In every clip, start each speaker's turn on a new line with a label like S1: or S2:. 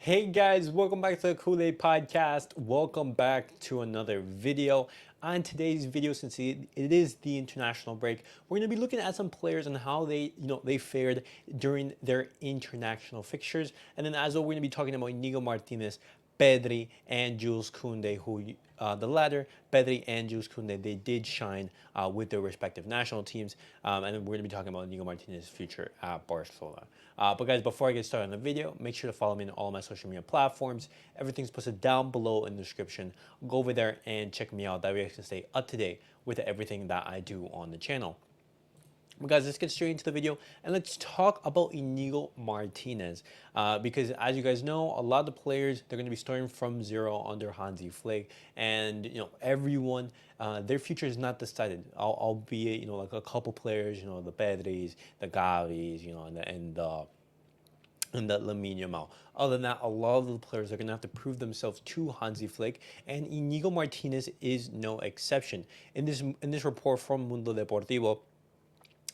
S1: Hey guys, welcome back to the CulePodcast. Welcome back to another video. On today's video, since it is the international break, we're going to be looking at some players and how they fared during their international fixtures. And then as well, we're going to be talking about Inigo Martinez, Pedri, and Jules Kounde, who the latter, Pedri and Jules Kounde, they did shine with their respective national teams. And then we're going to be talking about Inigo Martinez's future at Barcelona. But guys, before I get started on the video, make sure to follow me on all my social media platforms. Everything's posted down below in the description. Go over there and check me out. That way I can stay up to date with everything that I do on the channel. But guys, let's get straight into the video and let's talk about Inigo Martinez. Because as you guys know, a lot of the players, they're going to be starting from zero under Hansi Flick. And, everyone, their future is not decided. Albeit, like a couple players, the Pedris, the Gavis, and the Lamine Yamal. Other than that, a lot of the players are going to have to prove themselves to Hansi Flick, and Inigo Martinez is no exception. In this report from Mundo Deportivo,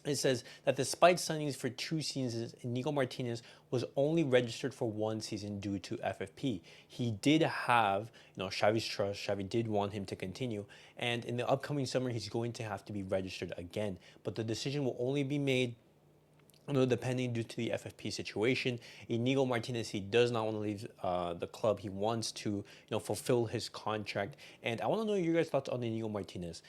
S1: it says that despite signings for 2 seasons, Inigo Martinez was only registered for 1 season due to FFP. He did have, Xavi's trust. Xavi did want him to continue, and in the upcoming summer, he's going to have to be registered again. But the decision will only be made depending due to the FFP situation. Inigo Martinez, he does not want to leave the club. He wants to, fulfill his contract. And I want to know your guys' thoughts on Inigo Martinez.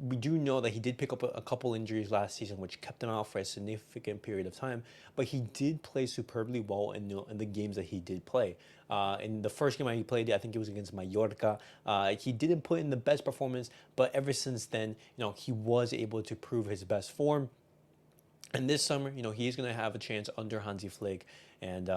S1: We do know that he did pick up a couple injuries last season, which kept him out for a significant period of time. But he did play superbly well in the games that he did play. In the first game that he played, I think it was against Mallorca. He didn't put in the best performance, but ever since then, he was able to prove his best form. And this summer, he's going to have a chance under Hansi Flick. And,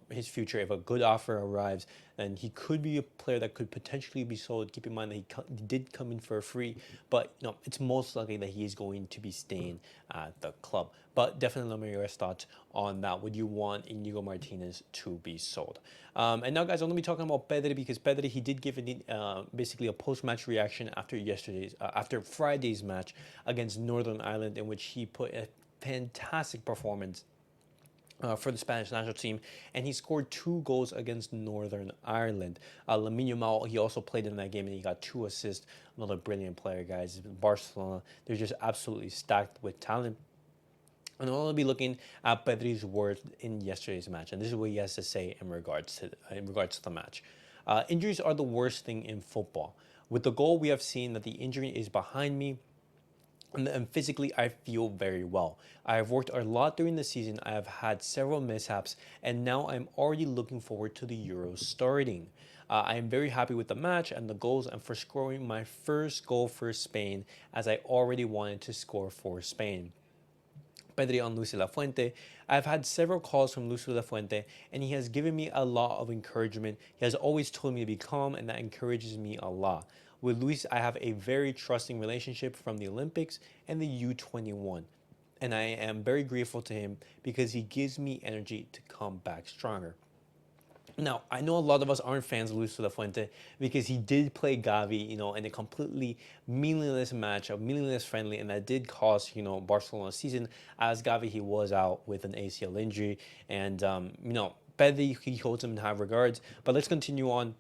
S1: his future, if a good offer arrives, then he could be a player that could potentially be sold. Keep in mind that he did come in for a free, but, it's most likely that he is going to be staying at the club. But definitely let me know your thoughts on that. Would you want Inigo Martinez to be sold? And now, guys, I'm going to be talking about Pedri, because Pedri, he did give basically a post-match reaction after Friday's match against Northern Ireland, in which he put a fantastic performance for the Spanish national team, and he scored 2 goals against Northern Ireland. Lamine Yamal, he also played in that game, and he got 2 assists. Another brilliant player, guys. Barcelona, they're just absolutely stacked with talent. And I'll be looking at Pedri's words in yesterday's match, and this is what he has to say in regards to the match. Injuries are the worst thing in football. With the goal, we have seen that the injury is behind me, and physically, I feel very well. I have worked a lot during the season. I have had several mishaps, and now I'm already looking forward to the Euros starting. I am very happy with the match and the goals, and for scoring my first goal for Spain, as I already wanted to score for Spain. Pedri on Luis de la Fuente. I've had several calls from Luis de la Fuente, and he has given me a lot of encouragement. He has always told me to be calm, and that encourages me a lot. With Luis, I have a very trusting relationship from the Olympics and the U21, and I am very grateful to him because he gives me energy to come back stronger. Now, I know a lot of us aren't fans of Luis de la Fuente because he did play Gavi, in a completely meaningless match, a meaningless friendly, and that did cost, Barcelona's season, as Gavi, he was out with an ACL injury. And, Pedri, he holds him in high regards. But let's continue on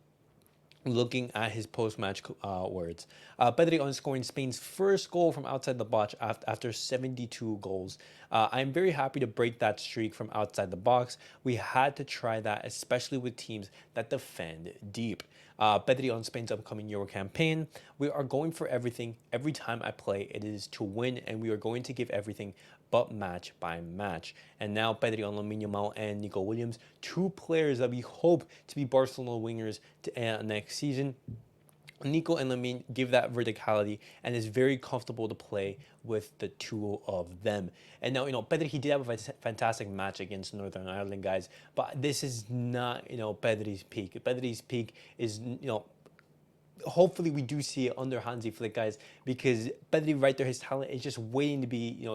S1: looking at his post-match words. Pedri on scoring Spain's first goal from outside the box after 72 goals. I'm very happy to break that streak from outside the box. We had to try that, especially with teams that defend deep. Pedri on Spain's upcoming Euro campaign. We are going for everything. Every time I play, it is to win, and we are going to give everything, but match by match. And now Pedri on Lamine Yamal and Nico Williams, 2 players that we hope to be Barcelona wingers next season. Nico and Lamine give that verticality, and is very comfortable to play with the 2 of them. And now, Pedri, he did have a fantastic match against Northern Ireland, guys, but this is not, Pedri's peak. Pedri's peak is, hopefully we do see it under Hansi Flick, guys, because Pedri right there, his talent is just waiting to be,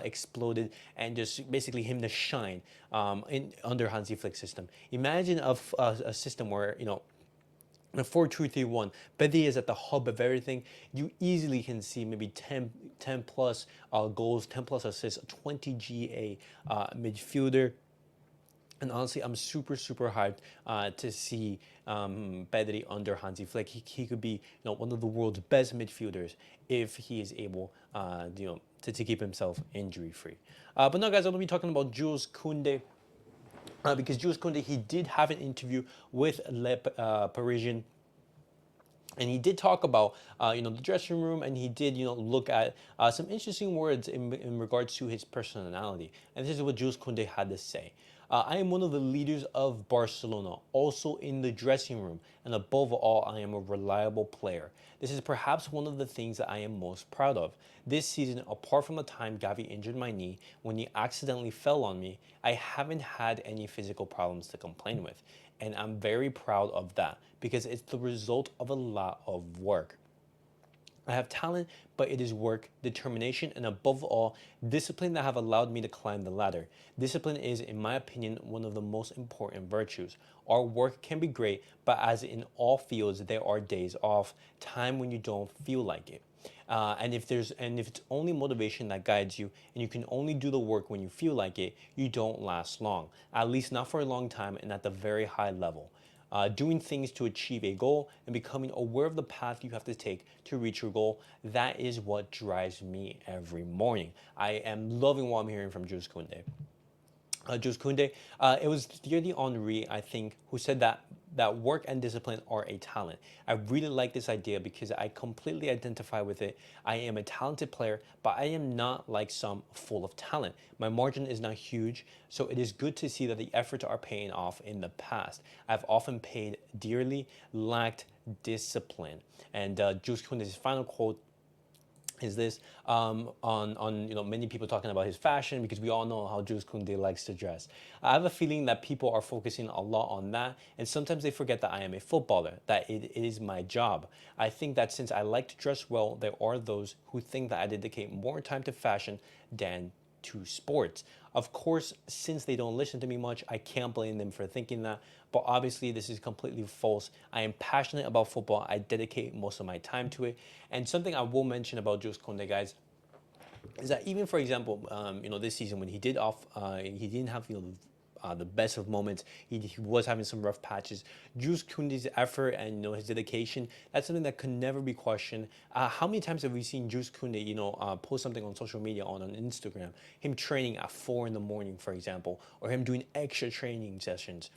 S1: exploded, and just basically him to shine under Hansi Flick's system. Imagine a system where, in a 4-2-3-1, Pedri is at the hub of everything. You easily can see maybe 10 plus goals, 10 plus assists, 20 GA midfielder. And honestly, I'm super hyped to see Pedri under Hansi Flick. He could be, one of the world's best midfielders if he is able, to keep himself injury free. But no, guys, I'm gonna be talking about Jules Kounde. Because Jules Kounde, he did have an interview with Parisian, and he did talk about the dressing room, and he did look at some interesting words in regards to his personality. And this is what Jules Kounde had to say. I am one of the leaders of Barcelona, also in the dressing room, and above all, I am a reliable player. This is perhaps one of the things that I am most proud of. This season, apart from the time Gavi injured my knee when he accidentally fell on me, I haven't had any physical problems to complain with. And I'm very proud of that because it's the result of a lot of work. I have talent, but it is work, determination, and above all, discipline that have allowed me to climb the ladder. Discipline is, in my opinion, one of the most important virtues. Our work can be great, but as in all fields, there are days off, time when you don't feel like it. And if it's only motivation that guides you, and you can only do the work when you feel like it, you don't last long. At least not for a long time, and at the very high level. Doing things to achieve a goal and becoming aware of the path you have to take to reach your goal, that is what drives me every morning. I am loving what I'm hearing from Jules Kounde. Jules Kounde, it was Thierry Henry, I think, who said that work and discipline are a talent. I really like this idea because I completely identify with it. I am a talented player, but I am not like some full of talent. My margin is not huge, so it is good to see that the efforts are paying off in the past. I've often paid dearly, lacked discipline. And Jules Kounde's final quote is this on many people talking about his fashion, because we all know how Jules Kounde likes to dress. I have a feeling that people are focusing a lot on that, and sometimes they forget that I am a footballer, that it is my job. I think that since I like to dress well, there are those who think that I dedicate more time to fashion than to sports. Of course, since they don't listen to me much, I can't blame them for thinking that, but obviously this is completely false. I am passionate about football. I dedicate most of my time to it. And something I will mention about Jules Kounde, guys, is that even, for example, this season when he didn't have the best of moments. He was having some rough patches. Jules Kounde's effort and his dedication, that's something that could never be questioned. How many times have we seen Jules Kounde post something on social media, on Instagram, him training at 4 in the morning, for example, or him doing extra training sessions,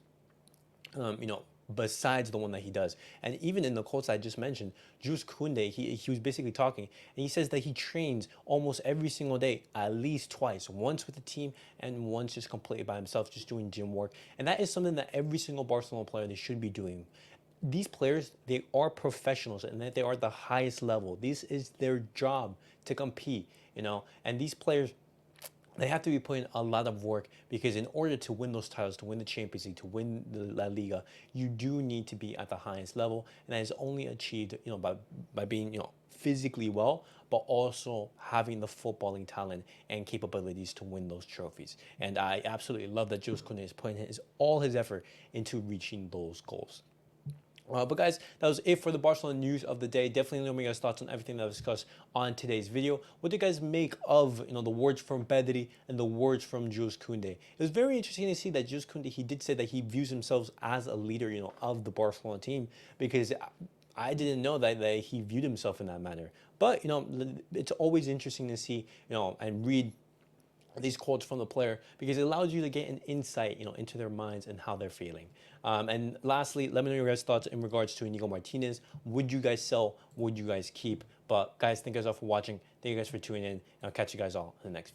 S1: besides the one that he does. And even in the quotes I just mentioned, Jules Kounde, he was basically talking, and he says that he trains almost every single day, at least twice, once with the team and once just completely by himself, just doing gym work. And that is something that every single Barcelona player, they should be doing. These players, they are professionals, and that they are at the highest level. This is their job to compete, and these players, they have to be putting a lot of work, because in order to win those titles, to win the Champions League, to win the La Liga, you do need to be at the highest level, and that is only achieved, by being, physically well, but also having the footballing talent and capabilities to win those trophies. And I absolutely love that Jules Kounde is putting all his effort into reaching those goals. But guys, that was it for the Barcelona news of the day. Definitely let me know your guys' thoughts on everything that I discussed on today's video. What do you guys make of the words from Pedri and the words from Jules Kounde? It was very interesting to see that Jules Kounde, he did say that he views himself as a leader, of the Barcelona team, because I didn't know that he viewed himself in that manner. But it's always interesting to see and read these quotes from the player, because it allows you to get an insight, into their minds and how they're feeling. And lastly, let me know your guys' thoughts in regards to Inigo Martinez. Would you guys sell? Would you guys keep? But guys, thank you guys all for watching. Thank you guys for tuning in. And I'll catch you guys all in the next video.